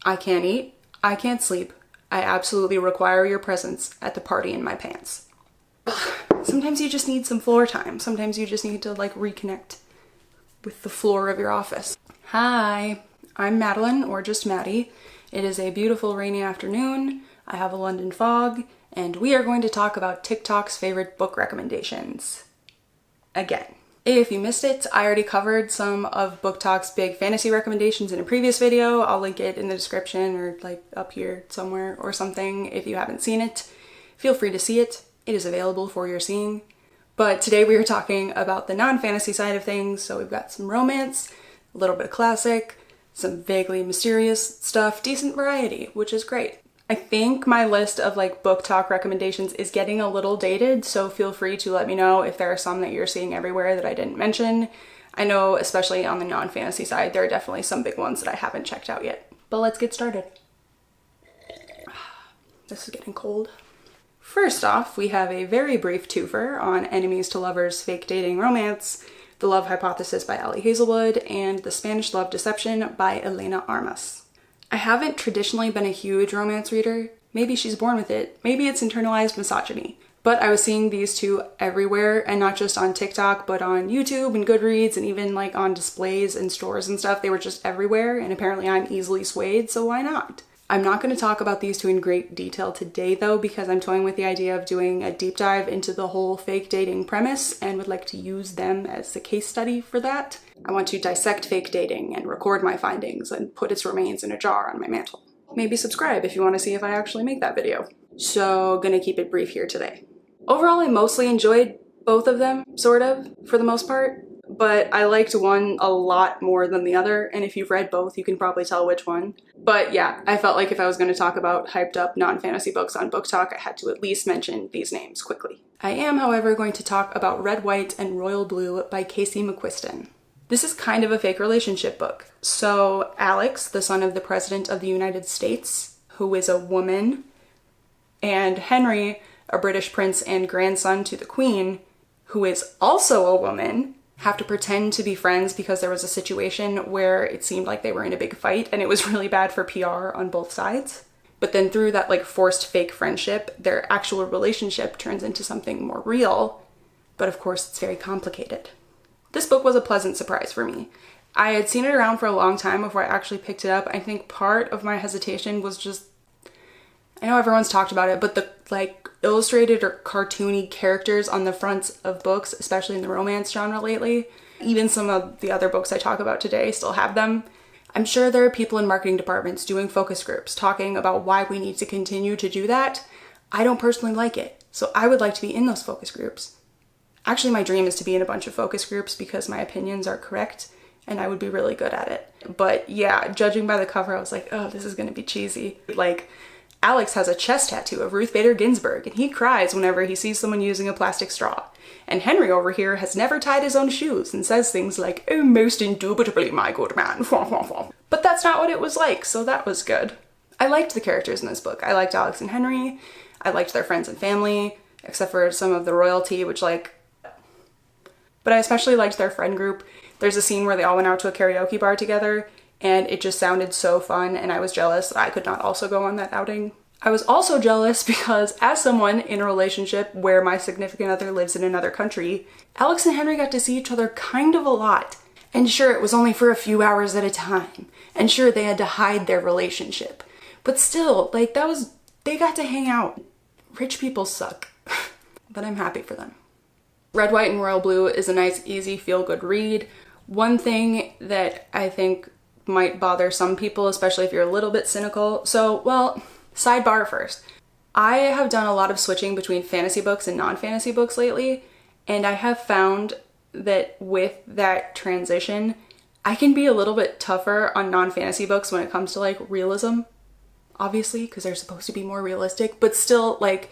I can't eat, I can't sleep. I absolutely require your presence at the party in my pants. Sometimes you just need some floor time. Sometimes you just need to like reconnect with the floor of your office. Hi, I'm Madeline, or just Maddie. It is a beautiful rainy afternoon. I have a London fog, and we are going to talk about TikTok's favorite book recommendations. Again. If you missed it, I already covered some of BookTok's big fantasy recommendations in a previous video. I'll link it in the description or like up here somewhere or something if you haven't seen it. Feel free to see it. It is available for your seeing. But today we are talking about the non-fantasy side of things. So we've got some romance, a little bit of classic, some vaguely mysterious stuff, decent variety, which is great. I think my list of like BookTok recommendations is getting a little dated, so feel free to let me know if there are some that you're seeing everywhere that I didn't mention. I know, especially on the non-fantasy side, there are definitely some big ones that I haven't checked out yet. But let's get started. This is getting cold. First off, we have a very brief twofer on Enemies to Lovers Fake Dating Romance, The Love Hypothesis by Ali Hazelwood, and The Spanish Love Deception by Elena Armas. I haven't traditionally been a huge romance reader. Maybe she's born with it. Maybe it's internalized misogyny. But I was seeing these two everywhere, and not just on TikTok, but on YouTube and Goodreads, and even like on displays in stores and stuff. They were just everywhere, and apparently I'm easily swayed, so why not? I'm not going to talk about these two in great detail today though, because I'm toying with the idea of doing a deep dive into the whole fake dating premise and would like to use them as a case study for that. I want to dissect fake dating and record my findings and put its remains in a jar on my mantle. Maybe subscribe if you want to see if I actually make that video. So gonna keep it brief here today. Overall, I mostly enjoyed both of them, sort of, for the most part. But I liked one a lot more than the other, and if you've read both, you can probably tell which one. But yeah, I felt like if I was going to talk about hyped up non-fantasy books on BookTok, I had to at least mention these names quickly. I am, however, going to talk about Red, White, and Royal Blue by Casey McQuiston. This is kind of a fake relationship book. So Alex, the son of the President of the United States, who is a woman, and Henry, a British prince and grandson to the Queen, who is also a woman, have to pretend to be friends because there was a situation where it seemed like they were in a big fight and it was really bad for PR on both sides. But then through that like forced fake friendship, their actual relationship turns into something more real. But of course, it's very complicated. This book was a pleasant surprise for me. I had seen it around for a long time before I actually picked it up. I think part of my hesitation was just, I know everyone's talked about it, but the like illustrated or cartoony characters on the fronts of books, especially in the romance genre lately, even some of the other books I talk about today still have them. I'm sure there are people in marketing departments doing focus groups talking about why we need to continue to do that. I don't personally like it, so I would like to be in those focus groups. Actually, my dream is to be in a bunch of focus groups because my opinions are correct and I would be really good at it. But yeah, judging by the cover, I was like, oh, this is gonna be cheesy. Like, Alex has a chest tattoo of Ruth Bader Ginsburg, and he cries whenever he sees someone using a plastic straw. And Henry over here has never tied his own shoes and says things like, oh, most indubitably, my good man. But that's not what it was like, so that was good. I liked the characters in this book. I liked Alex and Henry. I liked their friends and family, except for some of the royalty, which like... But I especially liked their friend group. There's a scene where they all went out to a karaoke bar together, and it just sounded so fun, and I was jealous that I could not also go on that outing. I was also jealous because as someone in a relationship where my significant other lives in another country, Alex and Henry got to see each other kind of a lot. And sure, it was only for a few hours at a time. And sure, they had to hide their relationship. But still, like, they got to hang out. Rich people suck. But I'm happy for them. Red, White, and Royal Blue is a nice, easy, feel-good read. One thing that I think might bother some people, especially if you're a little bit cynical. So, well, sidebar first. I have done a lot of switching between fantasy books and non-fantasy books lately, and I have found that with that transition, I can be a little bit tougher on non-fantasy books when it comes to like realism, obviously, because they're supposed to be more realistic, but still, like,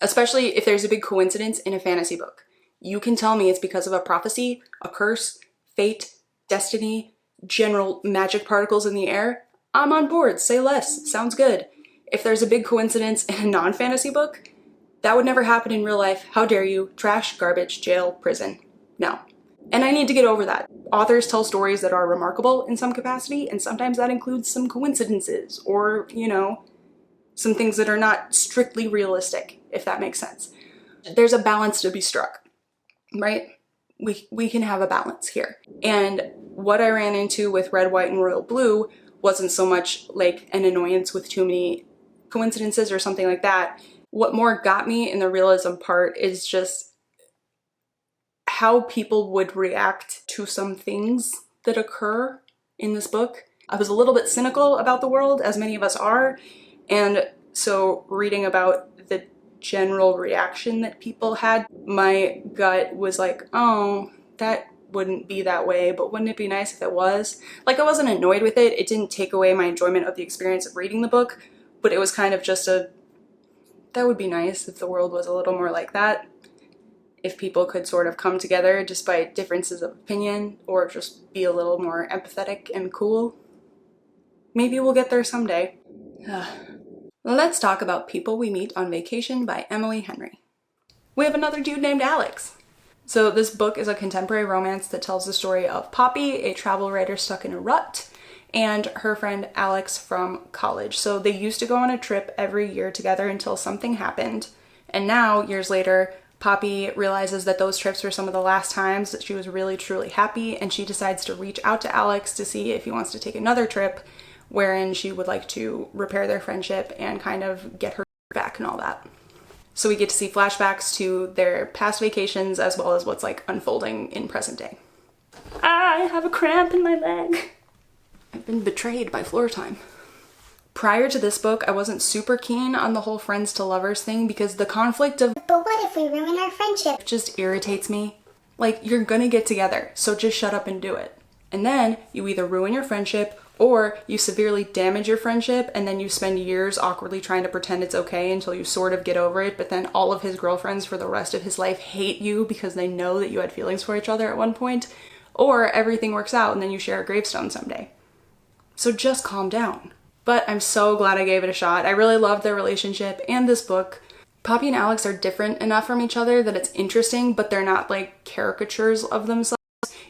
especially if there's a big coincidence in a fantasy book. You can tell me it's because of a prophecy, a curse, fate, destiny, general magic particles in the air. I'm on board, say less, sounds good. If there's a big coincidence in a non-fantasy book, that would never happen in real life. How dare you? Trash, garbage, jail, prison. No. And I need to get over that. Authors tell stories that are remarkable in some capacity, and sometimes that includes some coincidences or, you know, some things that are not strictly realistic, if that makes sense. There's a balance to be struck, right? We can have a balance here. And what I ran into with Red, White, and Royal Blue wasn't so much like an annoyance with too many coincidences or something like that. What more got me in the realism part is just how people would react to some things that occur in this book. I was a little bit cynical about the world, as many of us are, and so reading about the general reaction that people had, my gut was like, oh, that wouldn't be that way, but wouldn't it be nice if it was? Like, I wasn't annoyed with it. It didn't take away my enjoyment of the experience of reading the book, but it was kind of just a, that would be nice if the world was a little more like that. If people could sort of come together despite differences of opinion, or just be a little more empathetic and cool. Maybe we'll get there someday. Let's talk about People We Meet on Vacation by Emily Henry. We have another dude named Alex. So this book is a contemporary romance that tells the story of Poppy, a travel writer stuck in a rut, and her friend Alex from college. So they used to go on a trip every year together until something happened. And now, years later, Poppy realizes that those trips were some of the last times that she was really truly happy, and she decides to reach out to Alex to see if he wants to take another trip wherein she would like to repair their friendship and kind of get her back and all that. So we get to see flashbacks to their past vacations as well as what's like unfolding in present day. I have a cramp in my leg. I've been betrayed by floor time. Prior to this book, I wasn't super keen on the whole friends to lovers thing because the conflict of, but what if we ruin our friendship, just irritates me. Like, you're gonna get together, so just shut up and do it. And then you either ruin your friendship or you severely damage your friendship, and then you spend years awkwardly trying to pretend it's okay until you sort of get over it, but then all of his girlfriends for the rest of his life hate you because they know that you had feelings for each other at one point, or everything works out and then you share a gravestone someday. So just calm down. But I'm so glad I gave it a shot. I really loved their relationship and this book. Poppy and Alex are different enough from each other that it's interesting, but they're not like caricatures of themselves.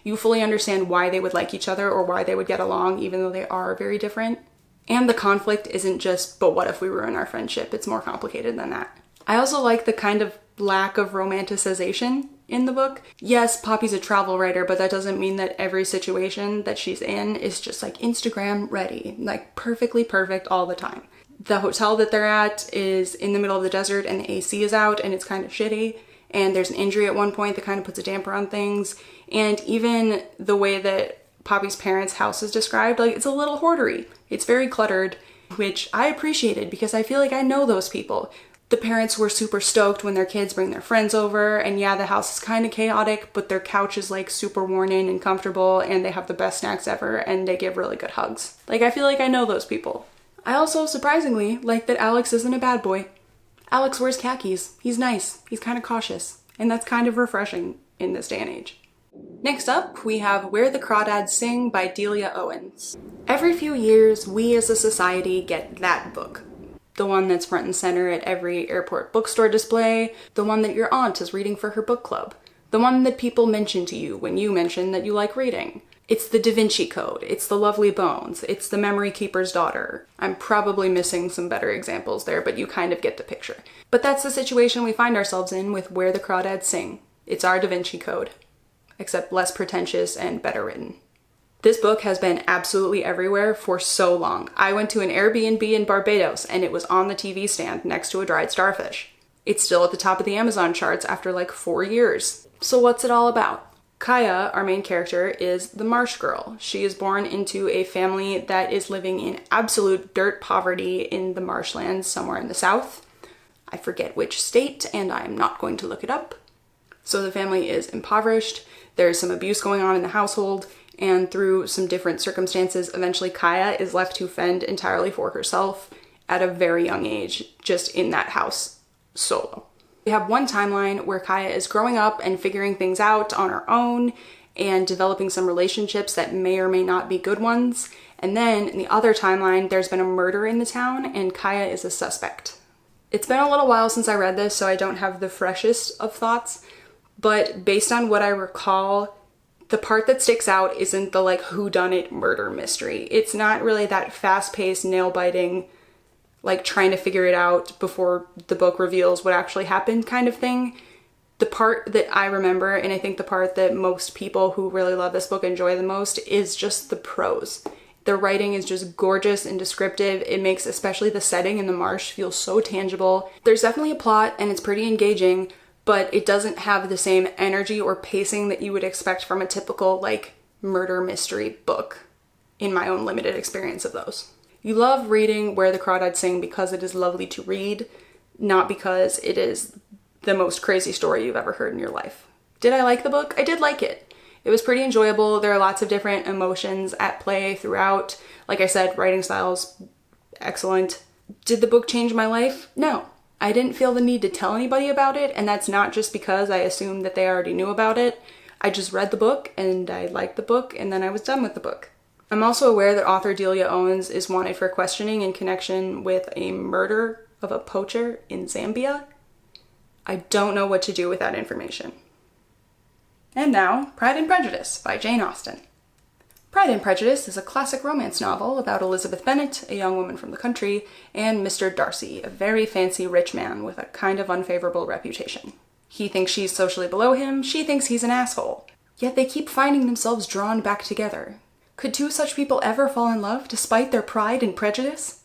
You fully understand why they would like each other or why they would get along, even though they are very different. And the conflict isn't just, but what if we ruin our friendship? It's more complicated than that. I also like the kind of lack of romanticization in the book. Yes, Poppy's a travel writer, but that doesn't mean that every situation that she's in is just like Instagram ready, like perfectly perfect all the time. The hotel that they're at is in the middle of the desert and the AC is out and it's kind of shitty. And there's an injury at one point that kind of puts a damper on things. And even the way that Poppy's parents' house is described, like, it's a little hoardery. It's very cluttered, which I appreciated because I feel like I know those people. The parents were super stoked when their kids bring their friends over, and yeah, the house is kind of chaotic, but their couch is like super worn in and comfortable, and they have the best snacks ever, and they give really good hugs. Like, I feel like I know those people. I also, surprisingly, like that Alex isn't a bad boy. Alex wears khakis. He's nice. He's kind of cautious. And that's kind of refreshing in this day and age. Next up, we have Where the Crawdads Sing by Delia Owens. Every few years, we as a society get that book. The one that's front and center at every airport bookstore display, the one that your aunt is reading for her book club, the one that people mention to you when you mention that you like reading. It's the Da Vinci Code, it's the Lovely Bones, it's the Memory Keeper's Daughter. I'm probably missing some better examples there, but you kind of get the picture. But that's the situation we find ourselves in with Where the Crawdads Sing. It's our Da Vinci Code, except less pretentious and better written. This book has been absolutely everywhere for so long. I went to an Airbnb in Barbados and it was on the TV stand next to a dried starfish. It's still at the top of the Amazon charts after like 4 years. So what's it all about? Kaya, our main character, is the marsh girl. She is born into a family that is living in absolute dirt poverty in the marshlands somewhere in the south. I forget which state, and I'm not going to look it up. So the family is impoverished, there's some abuse going on in the household, and through some different circumstances, eventually Kaya is left to fend entirely for herself at a very young age, just in that house, solo. We have one timeline where Kaya is growing up and figuring things out on her own and developing some relationships that may or may not be good ones. And then in the other timeline, there's been a murder in the town and Kaya is a suspect. It's been a little while since I read this, so I don't have the freshest of thoughts, but based on what I recall, The part that sticks out isn't the like whodunit murder mystery. It's not really that fast-paced, nail-biting, like trying to figure it out before the book reveals what actually happened kind of thing. The part that I remember, and I think the part that most people who really love this book enjoy the most, is just the prose. The writing is just gorgeous and descriptive. It makes especially the setting in the marsh feel so tangible. There's definitely a plot and it's pretty engaging, but it doesn't have the same energy or pacing that you would expect from a typical like murder mystery book, in my own limited experience of those. You love reading Where the Crawdads Sing because it is lovely to read, not because it is the most crazy story you've ever heard in your life. Did I like the book? I did like it. It was pretty enjoyable. There are lots of different emotions at play throughout. Like I said, writing style's excellent. Did the book change my life? No. I didn't feel the need to tell anybody about it, and that's not just because I assumed that they already knew about it. I just read the book and I liked the book and then I was done with the book. I'm also aware that author Delia Owens is wanted for questioning in connection with a murder of a poacher in Zambia. I don't know what to do with that information. And now, Pride and Prejudice by Jane Austen. Pride and Prejudice is a classic romance novel about Elizabeth Bennet, a young woman from the country, and Mr. Darcy, a very fancy rich man with a kind of unfavorable reputation. He thinks she's socially below him, she thinks he's an asshole. Yet they keep finding themselves drawn back together. Could two such people ever fall in love despite their pride and prejudice?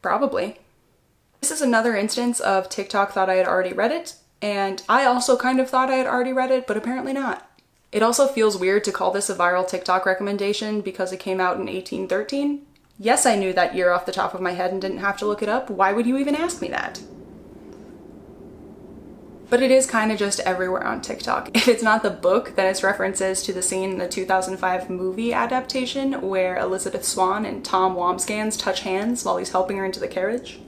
Probably. This is another instance of TikTok thought I had already read it, and I also kind of thought I had already read it, but apparently not. It also feels weird to call this a viral TikTok recommendation because it came out in 1813. Yes, I knew that year off the top of my head and didn't have to look it up. Why would you even ask me that? But it is kind of just everywhere on TikTok. If it's not the book, then it's references to the scene in the 2005 movie adaptation where Elizabeth Swann and Tom Wambsgans touch hands while he's helping her into the carriage.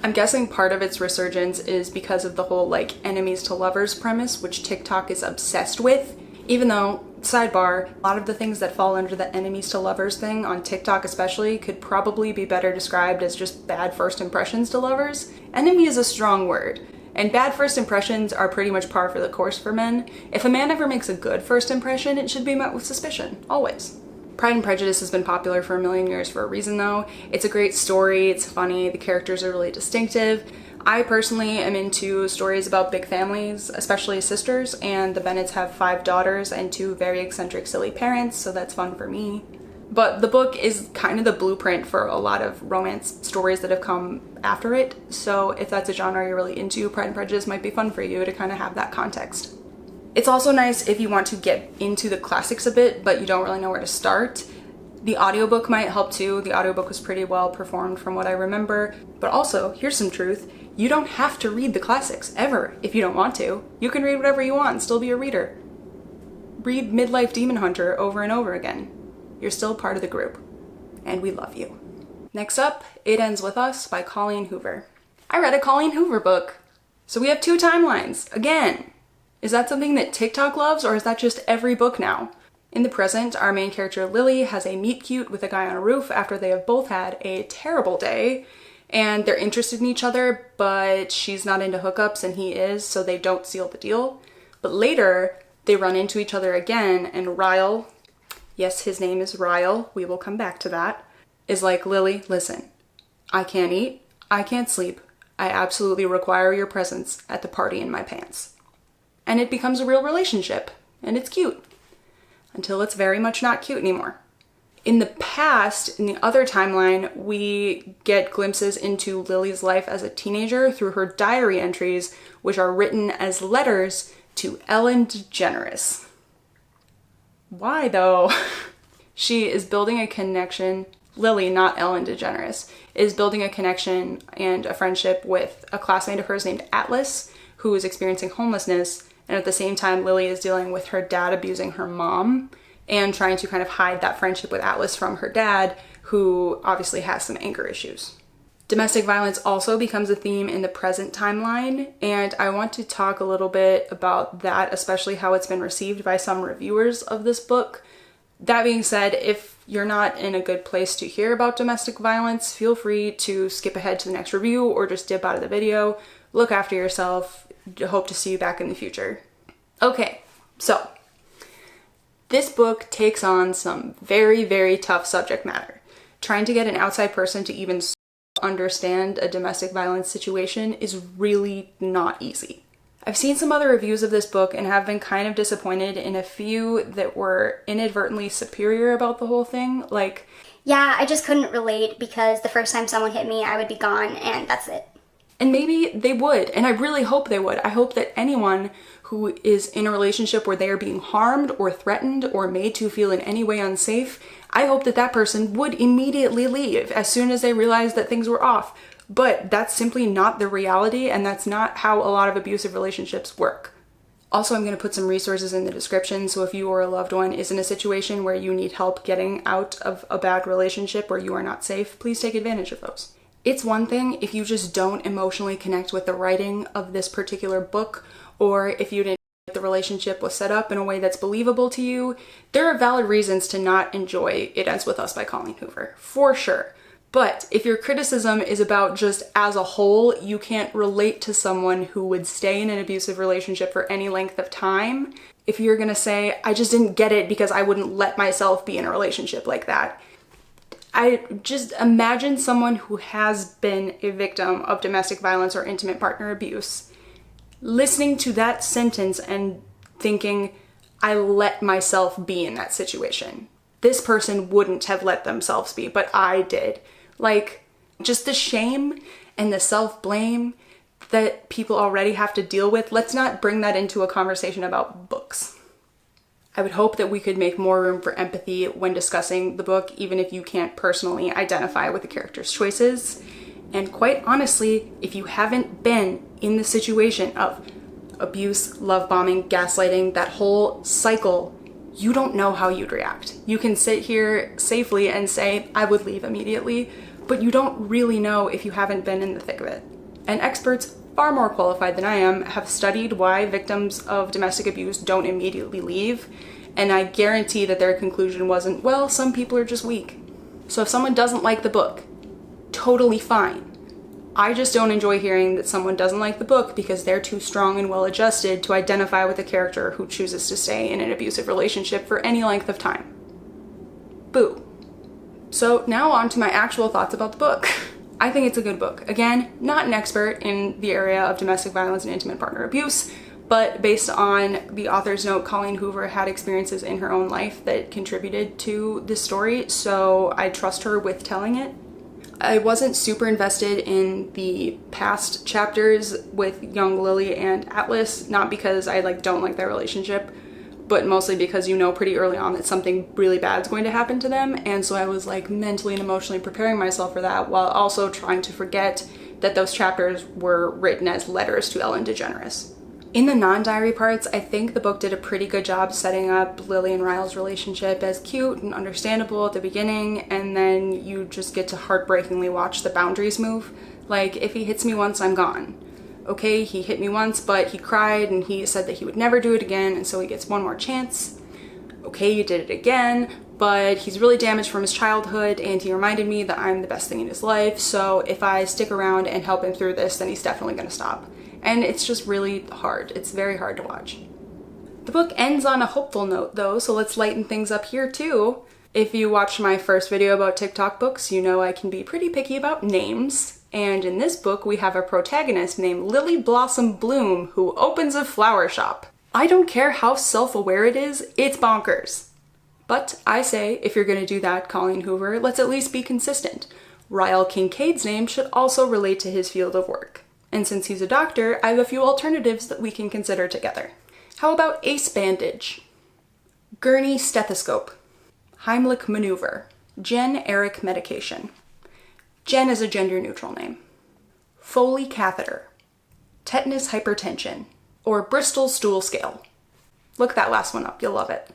I'm guessing part of its resurgence is because of the whole like enemies to lovers premise, which TikTok is obsessed with. Even though, sidebar, a lot of the things that fall under the enemies to lovers thing on TikTok especially could probably be better described as just bad first impressions to lovers. Enemy is a strong word, and bad first impressions are pretty much par for the course for men. If a man ever makes a good first impression, it should be met with suspicion, always. Pride and Prejudice has been popular for a million years for a reason though. It's a great story, it's funny, the characters are really distinctive. I personally am into stories about big families, especially sisters, and the Bennets have 5 daughters and 2 very eccentric, silly parents, so that's fun for me. But the book is kind of the blueprint for a lot of romance stories that have come after it, so if that's a genre you're really into, Pride and Prejudice might be fun for you to kind of have that context. It's also nice if you want to get into the classics a bit, but you don't really know where to start. The audiobook might help too. The audiobook was pretty well performed from what I remember. But also, here's some truth. You don't have to read the classics, ever, if you don't want to. You can read whatever you want and still be a reader. Read Midlife Demon Hunter over and over again. You're still part of the group. And we love you. Next up, It Ends With Us by Colleen Hoover. I read a Colleen Hoover book. So we have 2 timelines, again. Is that something that TikTok loves, or is that just every book now? In the present, our main character Lily has a meet-cute with a guy on a roof after they have both had a terrible day, and they're interested in each other, but she's not into hookups and he is, so they don't seal the deal. But later, they run into each other again, and Ryle, yes, his name is Ryle, we will come back to that, is like, Lily, listen, I can't eat, I can't sleep, I absolutely require your presence at the party in my pants. And it becomes a real relationship, and it's cute. Until it's very much not cute anymore. In the past, in the other timeline, we get glimpses into Lily's life as a teenager through her diary entries, which are written as letters to Ellen DeGeneres. Why though? She is building a connection, Lily, not Ellen DeGeneres, is building a connection and a friendship with a classmate of hers named Atlas, who is experiencing homelessness. And at the same time, Lily is dealing with her dad abusing her mom and trying to kind of hide that friendship with Atlas from her dad, who obviously has some anger issues. Domestic violence also becomes a theme in the present timeline, and I want to talk a little bit about that, especially how it's been received by some reviewers of this book. That being said, if you're not in a good place to hear about domestic violence, feel free to skip ahead to the next review or just dip out of the video. Look after yourself. Hope to see you back in the future. Okay, so This book takes on some very, very tough subject matter. Trying to get an outside person to even understand a domestic violence situation is really not easy. I've seen some other reviews of this book and have been kind of disappointed in a few that were inadvertently superior about the whole thing. Like, yeah, I just couldn't relate because the first time someone hit me, I would be gone and that's it. And maybe they would, and I really hope they would. I hope that anyone who is in a relationship where they are being harmed or threatened or made to feel in any way unsafe, I hope that that person would immediately leave as soon as they realized that things were off. But that's simply not the reality, and that's not how a lot of abusive relationships work. Also, I'm going to put some resources in the description, so if you or a loved one is in a situation where you need help getting out of a bad relationship where you are not safe, please take advantage of those. It's one thing if you just don't emotionally connect with the writing of this particular book, or if you didn't think the relationship was set up in a way that's believable to you. There are valid reasons to not enjoy It Ends With Us by Colleen Hoover, for sure. But if your criticism is about just as a whole, you can't relate to someone who would stay in an abusive relationship for any length of time, if you're gonna say, I just didn't get it because I wouldn't let myself be in a relationship like that, I just imagine someone who has been a victim of domestic violence or intimate partner abuse listening to that sentence and thinking, I let myself be in that situation. This person wouldn't have let themselves be, but I did. Like, just the shame and the self-blame that people already have to deal with, let's not bring that into a conversation about books. I would hope that we could make more room for empathy when discussing the book, even if you can't personally identify with the character's choices. And quite honestly, if you haven't been in the situation of abuse, love bombing, gaslighting, that whole cycle, you don't know how you'd react. You can sit here safely and say, I would leave immediately, but you don't really know if you haven't been in the thick of it. And experts far more qualified than I am have studied why victims of domestic abuse don't immediately leave, and I guarantee that their conclusion wasn't, well, some people are just weak. So if someone doesn't like the book, totally fine. I just don't enjoy hearing that someone doesn't like the book because they're too strong and well-adjusted to identify with a character who chooses to stay in an abusive relationship for any length of time. Boo. So now on to my actual thoughts about the book. I think it's a good book. Again, not an expert in the area of domestic violence and intimate partner abuse, but based on the author's note, Colleen Hoover had experiences in her own life that contributed to this story, so I trust her with telling it. I wasn't super invested in the past chapters with young Lily and Atlas, not because I don't like their relationship, but mostly because you know pretty early on that something really bad is going to happen to them, and so I was mentally and emotionally preparing myself for that while also trying to forget that those chapters were written as letters to Ellen DeGeneres. In the non-diary parts, I think the book did a pretty good job setting up Lily and Ryle's relationship as cute and understandable at the beginning, and then you just get to heartbreakingly watch the boundaries move. Like, if he hits me once, I'm gone. Okay, he hit me once, but he cried and he said that he would never do it again, and so he gets one more chance. Okay, you did it again, but he's really damaged from his childhood and he reminded me that I'm the best thing in his life, so if I stick around and help him through this, then he's definitely gonna stop. And it's just really hard. It's very hard to watch. The book ends on a hopeful note though, so let's lighten things up here too. If you watched my first video about TikTok books, you know I can be pretty picky about names. And in this book, we have a protagonist named Lily Blossom Bloom who opens a flower shop. I don't care how self-aware it is, it's bonkers. But I say, if you're gonna do that, Colleen Hoover, let's at least be consistent. Ryle Kincaid's name should also relate to his field of work. And since he's a doctor, I have a few alternatives that we can consider together. How about ace bandage? Gurney stethoscope. Heimlich maneuver. Generic medication. Jen is a gender-neutral name. Foley catheter. Tetanus hypertension. Or Bristol stool scale. Look that last one up, you'll love it.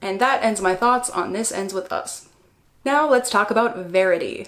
And that ends my thoughts on This Ends With Us. Now let's talk about Verity.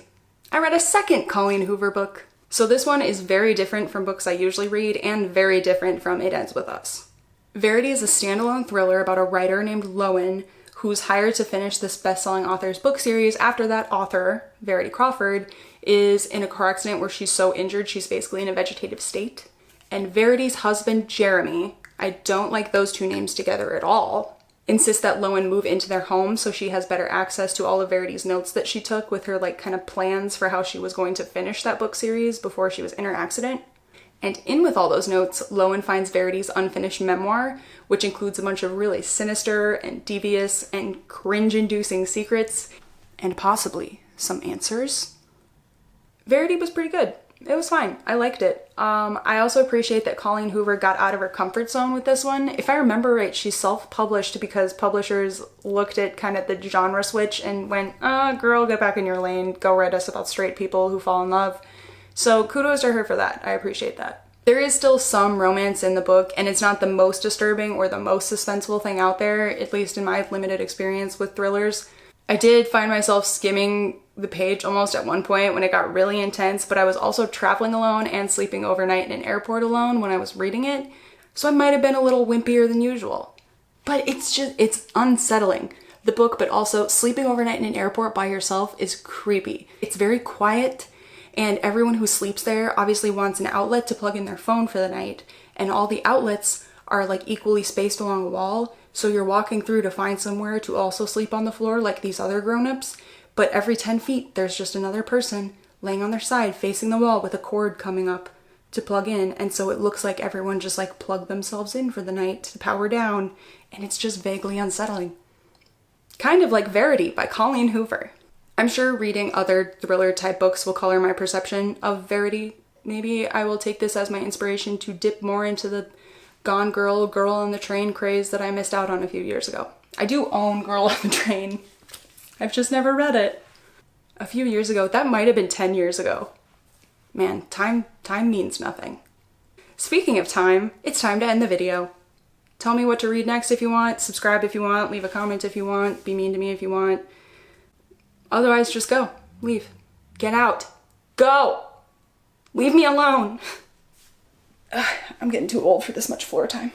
I read a second Colleen Hoover book. So this one is very different from books I usually read and very different from It Ends With Us. Verity is a standalone thriller about a writer named Lowen who's hired to finish this best-selling author's book series after that author, Verity Crawford, is in a car accident where she's so injured she's basically in a vegetative state. And Verity's husband, Jeremy, I don't like those two names together at all, insists that Lowen move into their home so she has better access to all of Verity's notes that she took with her like kind of plans for how she was going to finish that book series before she was in her accident. And in with all those notes, Lowen finds Verity's unfinished memoir, which includes a bunch of really sinister and devious and cringe-inducing secrets, and possibly some answers. Verity was pretty good. It was fine. I liked it. I also appreciate that Colleen Hoover got out of her comfort zone with this one. If I remember right, she self-published because publishers looked at kind of the genre switch and went, girl, get back in your lane. Go write us about straight people who fall in love. So kudos to her for that. I appreciate that. There is still some romance in the book, and it's not the most disturbing or the most suspenseful thing out there, at least in my limited experience with thrillers. I did find myself skimming the page almost at one point when it got really intense, but I was also traveling alone and sleeping overnight in an airport alone when I was reading it, so I might have been a little wimpier than usual. But it's unsettling. The book, but also sleeping overnight in an airport by yourself is creepy. It's very quiet, and everyone who sleeps there obviously wants an outlet to plug in their phone for the night, and all the outlets are like equally spaced along a wall, so you're walking through to find somewhere to also sleep on the floor like these other grown-ups, but every 10 feet there's just another person laying on their side facing the wall with a cord coming up to plug in, and so it looks like everyone just like plugged themselves in for the night to power down, and it's just vaguely unsettling. Kind of like Verity by Colleen Hoover. I'm sure reading other thriller type books will color my perception of Verity. Maybe I will take this as my inspiration to dip more into the Gone Girl, Girl on the Train craze that I missed out on a few years ago. I do own Girl on the Train. I've just never read it. A few years ago, that might have been 10 years ago. Man, time means nothing. Speaking of time, it's time to end the video. Tell me what to read next if you want, subscribe if you want, leave a comment if you want, be mean to me if you want. Otherwise, just go. Leave. Get out. Go! Leave me alone! I'm getting too old for this much floor time.